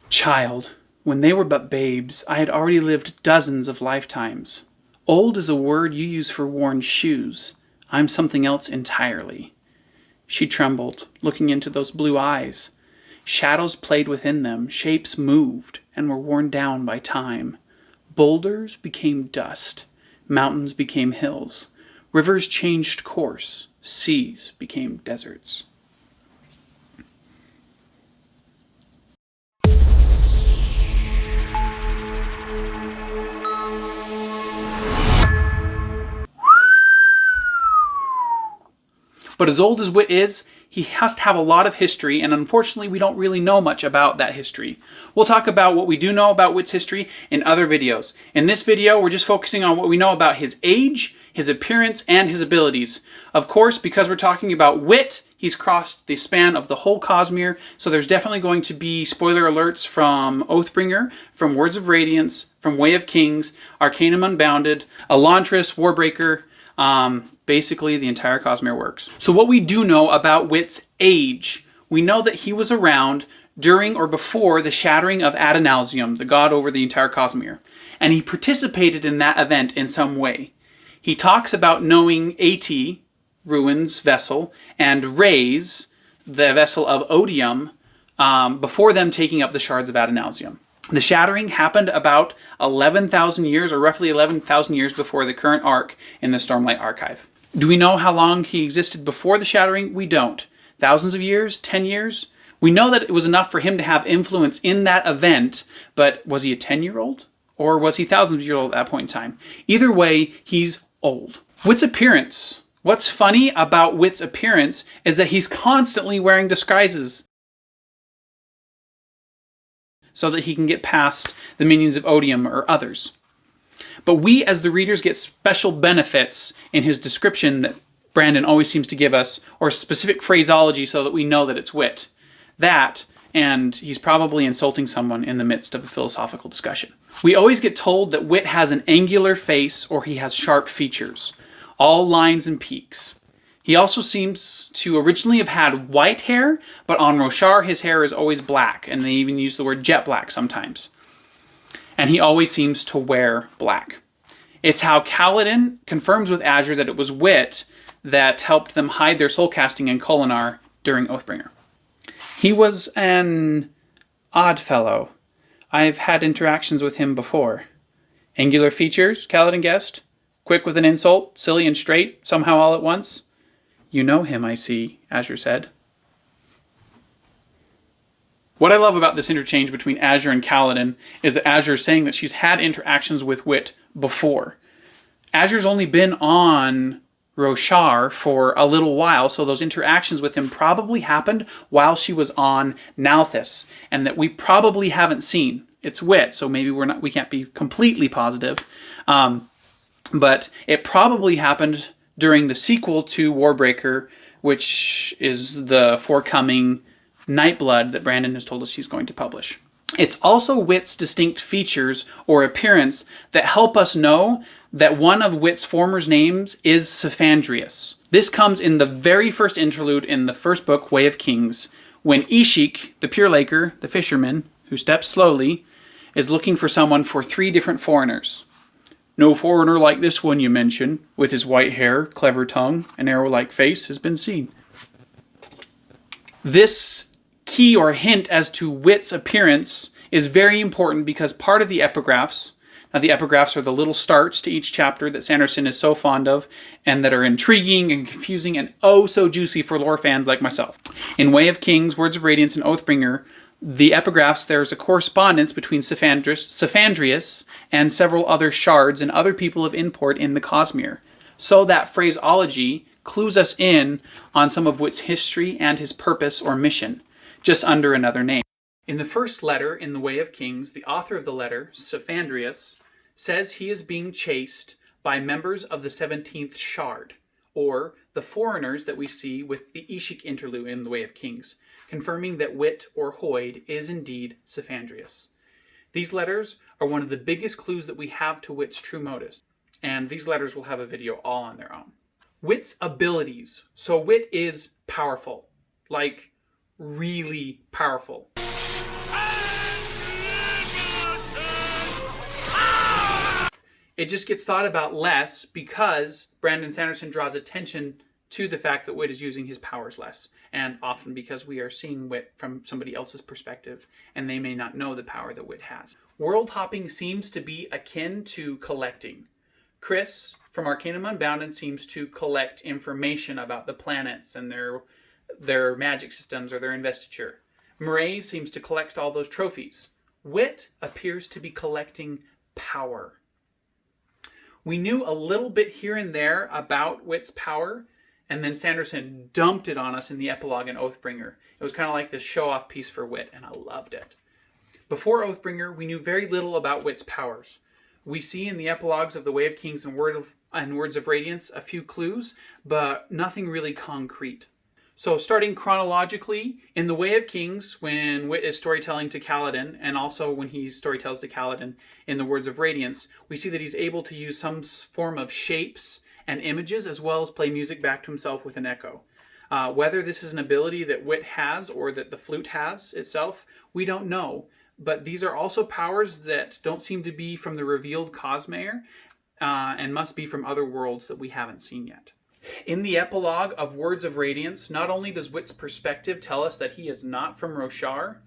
Child, when they were but babes, I had already lived dozens of lifetimes. Old is a word you use for worn shoes. I'm something else entirely. She trembled, looking into those blue eyes. Shadows played within them, shapes moved, and were worn down by time. Boulders became dust, mountains became hills, rivers changed course, seas became deserts. But as old as Wit is, he has to have a lot of history, and unfortunately we don't really know much about that history. We'll talk about what we do know about Wit's history in other videos. In this video, we're just focusing on what we know about his age, his appearance, and his abilities. Of course, because we're talking about Wit, he's crossed the span of the whole Cosmere, so there's definitely going to be spoiler alerts from Oathbringer, from Words of Radiance, from Way of Kings, Arcanum Unbounded, Elantris, Warbreaker, basically the entire Cosmere works. So what we do know about Wit's age, we know that he was around during or before the shattering of Adonalsium, the god over the entire Cosmere, and he participated in that event in some way. He talks about knowing At, Ruin's vessel, and Raze, the vessel of Odium, before them taking up the shards of Adonalsium. The shattering happened about 11,000 years, or roughly 11,000 years before the current arc in the Stormlight archive. Do we know how long he existed before the shattering? We don't. Thousands of years? 10 years? We know that it was enough for him to have influence in that event, but was he a 10-year-old? Or was he thousands of years old at that point in time? Either way, he's old. Wit's appearance. What's funny about Wit's appearance is that he's constantly wearing disguises so that he can get past the minions of Odium or others. But we, as the readers, get special benefits in his description that Brandon always seems to give us, or specific phraseology so that we know that it's Wit. That, and he's probably insulting someone in the midst of a philosophical discussion. We always get told that Wit has an angular face or he has sharp features, all lines and peaks. He also seems to originally have had white hair, but on Roshar his hair is always black, and they even use the word jet black sometimes. And he always seems to wear black. It's how Kaladin confirms with Azure that it was Wit that helped them hide their soul casting in Kholinar during Oathbringer. He was an odd fellow. I've had interactions with him before. Angular features, Kaladin guessed. Quick with an insult, silly and straight, somehow all at once. You know him, I see, Azure said. What I love about this interchange between Azure and Kaladin is that Azure is saying that she's had interactions with Wit before. Azure's only been on Roshar for a little while, so those interactions with him probably happened while she was on Nalthis, and that we probably haven't seen. It's Wit, so maybe we can't be completely positive, but it probably happened during the sequel to Warbreaker, which is the forthcoming Nightblood that Brandon has told us he's going to publish. It's also Wit's distinct features or appearance that help us know that one of Wit's former names is Cephandrius. This comes in the very first interlude in the first book, Way of Kings, when Ishik, the Pure Laker, the fisherman, who steps slowly, is looking for someone for 3 different foreigners. No foreigner like this one you mention, with his white hair, clever tongue, and arrow-like face, has been seen. This key or hint as to Wit's appearance is very important because part of the epigraphs, now the epigraphs are the little starts to each chapter that Sanderson is so fond of and that are intriguing and confusing and oh so juicy for lore fans like myself. In Way of Kings, Words of Radiance, and Oathbringer, the epigraphs, there's a correspondence between Cephandrius and several other shards and other people of import in the Cosmere. So that phraseology clues us in on some of Wit's history and his purpose or mission, just under another name. In the first letter in the Way of Kings, the author of the letter, Cephandrius, says he is being chased by members of the 17th Shard, or the foreigners that we see with the Ishik interlude in the Way of Kings, confirming that Wit or Hoid is indeed Cephandrius. These letters are one of the biggest clues that we have to Wit's true motives, and these letters will have a video all on their own. Wit's abilities. So Wit is powerful, like really powerful. It just gets thought about less because Brandon Sanderson draws attention to the fact that Wit is using his powers less, and often because we are seeing Wit from somebody else's perspective, and they may not know the power that Wit has. World hopping seems to be akin to collecting. Chris from Arcanum Unbounded seems to collect information about the planets and their magic systems or their investiture. Murray seems to collect all those trophies. Wit appears to be collecting power. We knew a little bit here and there about Wit's power, and then Sanderson dumped it on us in the epilogue in Oathbringer. It was kind of like this show-off piece for Wit, and I loved it. Before Oathbringer, we knew very little about Wit's powers. We see in the epilogues of The Way of Kings and Words of Radiance a few clues, but nothing really concrete. So starting chronologically, in The Way of Kings, when Wit is storytelling to Kaladin, and also when he storytells to Kaladin in the Words of Radiance, we see that he's able to use some form of shapes and images, as well as play music back to himself with an echo. Whether this is an ability that Wit has or that the flute has itself, we don't know. But these are also powers that don't seem to be from the revealed Cosmere, and must be from other worlds that we haven't seen yet. In the epilogue of Words of Radiance, not only does Wit's perspective tell us that he is not from Roshar,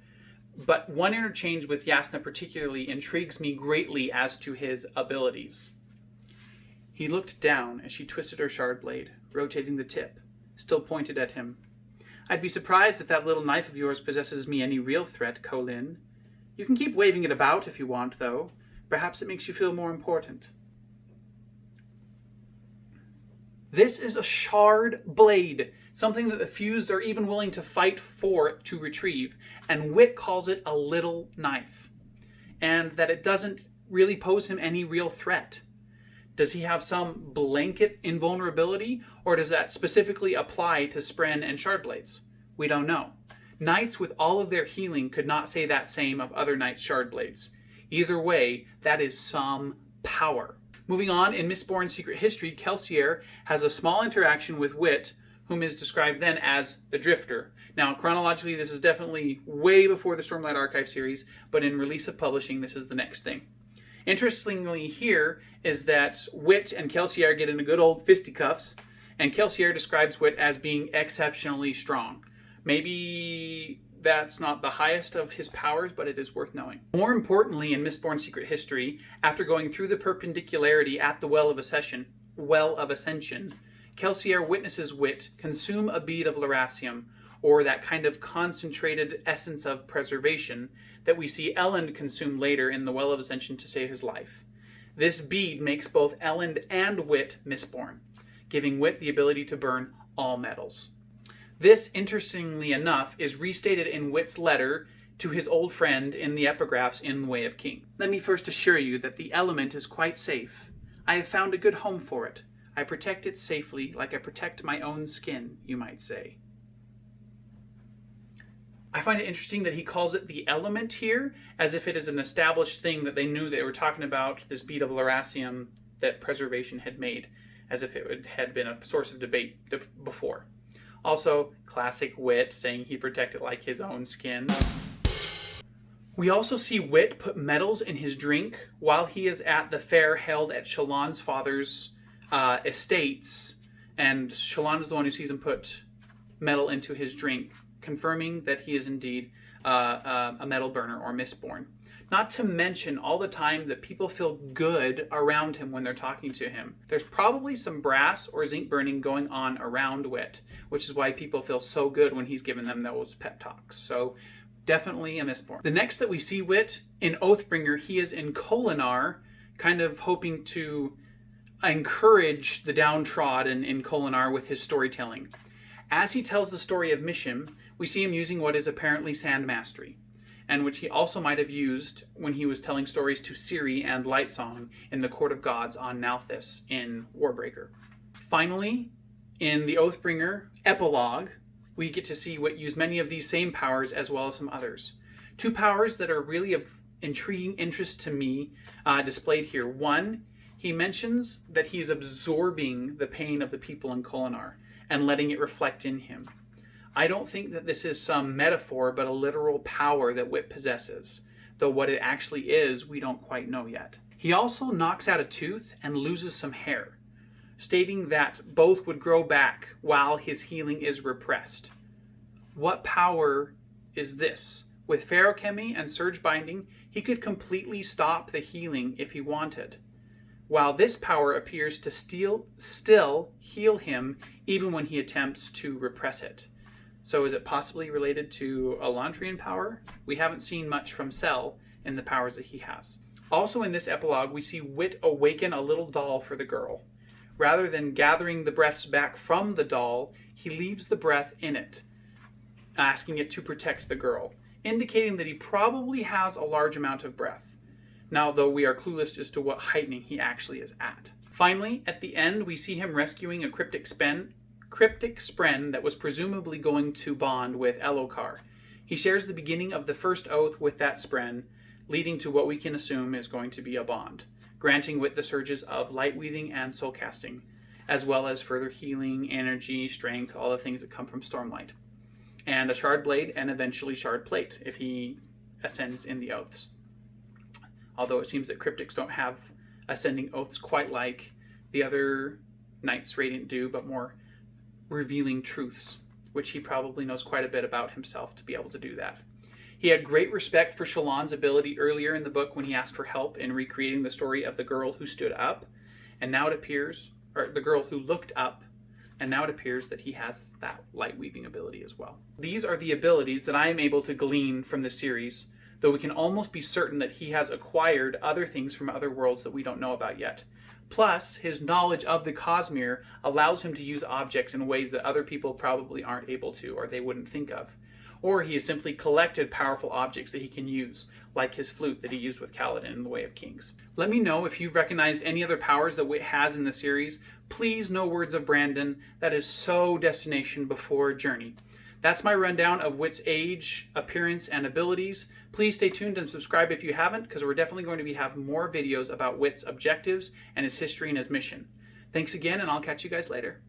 but one interchange with Yasna particularly intrigues me greatly as to his abilities. He looked down as she twisted her shard blade, rotating the tip, still pointed at him. I'd be surprised if that little knife of yours possesses me any real threat, Colin. You can keep waving it about if you want, though. Perhaps it makes you feel more important. This is a shard blade, something that the fused are even willing to fight for to retrieve, and Wit calls it a little knife, and that it doesn't really pose him any real threat. Does he have some blanket invulnerability, or does that specifically apply to Spren and shard blades? We don't know. Knights with all of their healing could not say that same of other knights' shard blades. Either way, that is some power. Moving on, in Mistborn's Secret History, Kelsier has a small interaction with Wit, whom is described then as the Drifter. Now, chronologically, this is definitely way before the Stormlight Archive series, but in Release of Publishing, this is the next thing. Interestingly here is that Wit and Kelsier get into good old fisticuffs, and Kelsier describes Wit as being exceptionally strong. Maybe that's not the highest of his powers, but it is worth knowing. More importantly, in Mistborn's Secret History, after going through the perpendicularity at the Well of Ascension, Kelsier witnesses Wit consume a bead of Lyracium, or that kind of concentrated essence of preservation that we see Elend consume later in the Well of Ascension to save his life. This bead makes both Elend and Wit Mistborn, giving Wit the ability to burn all metals. This, interestingly enough, is restated in Wit's letter to his old friend in the epigraphs in The Way of King. Let me first assure you that the element is quite safe. I have found a good home for it. I protect it safely, like I protect my own skin, you might say. I find it interesting that he calls it the element here, as if it is an established thing that they knew they were talking about, this bead of Lyracium that preservation had made, as if it had been a source of debate before. Also, classic Wit, saying he protected like his own skin. We also see Wit put metals in his drink while he is at the fair held at Shallan's father's estates, and Shallan is the one who sees him put metal into his drink, confirming that he is indeed a metal burner or Mistborn. Not to mention all the time that people feel good around him when they're talking to him. There's probably some brass or zinc burning going on around Wit, which is why people feel so good when he's giving them those pep talks. So definitely a Mistborn. The next that we see Wit in Oathbringer, he is in Kholinar, kind of hoping to encourage the downtrodden in Kholinar with his storytelling. As he tells the story of Mishim, we see him using what is apparently sand mastery, and which he also might have used when he was telling stories to Ciri and Lightsong in the Court of Gods on Nalthis in Warbreaker. Finally, in the Oathbringer epilogue, we get to see Wit use many of these same powers as well as some others. Two powers that are really of intriguing interest to me displayed here. One, he mentions that he's absorbing the pain of the people in Kholinar and letting it reflect in him. I don't think that this is some metaphor, but a literal power that Wit possesses, though what it actually is, we don't quite know yet. He also knocks out a tooth and loses some hair, stating that both would grow back while his healing is repressed. What power is this? With feruchemy and surge binding, he could completely stop the healing if he wanted, while this power appears to still heal him even when he attempts to repress it. So is it possibly related to Elantrian power? We haven't seen much from Cell in the powers that he has. Also in this epilogue, we see Wit awaken a little doll for the girl. Rather than gathering the breaths back from the doll, he leaves the breath in it, asking it to protect the girl, indicating that he probably has a large amount of breath. Now, though we are clueless as to what heightening he actually is at. Finally, at the end, we see him rescuing a cryptic spren that was presumably going to bond with Elokar. He shares the beginning of the first oath with that spren, leading to what we can assume is going to be a bond, granting Wit the surges of light weaving and soul casting, as well as further healing, energy, strength, all the things that come from Stormlight, and a shard blade and eventually shard plate if he ascends in the oaths. Although it seems that cryptics don't have ascending oaths quite like the other Knights Radiant do, but more revealing truths, which he probably knows quite a bit about himself to be able to do that. He had great respect for Shallan's ability earlier in the book when he asked for help in recreating the story of the girl who stood up, and now it appears, or the girl who looked up, and now it appears that he has that light weaving ability as well. These are the abilities that I am able to glean from the series, though we can almost be certain that he has acquired other things from other worlds that we don't know about yet. Plus, his knowledge of the Cosmere allows him to use objects in ways that other people probably aren't able to, or they wouldn't think of. Or he has simply collected powerful objects that he can use, like his flute that he used with Kaladin in the Way of Kings. Let me know if you've recognized any other powers that Wit has in the series. Please, no words of Brandon. That is so destination before journey. That's my rundown of Wit's age, appearance, and abilities. Please stay tuned and subscribe if you haven't, because we're definitely going to have more videos about Wit's objectives and his history and his mission. Thanks again, and I'll catch you guys later.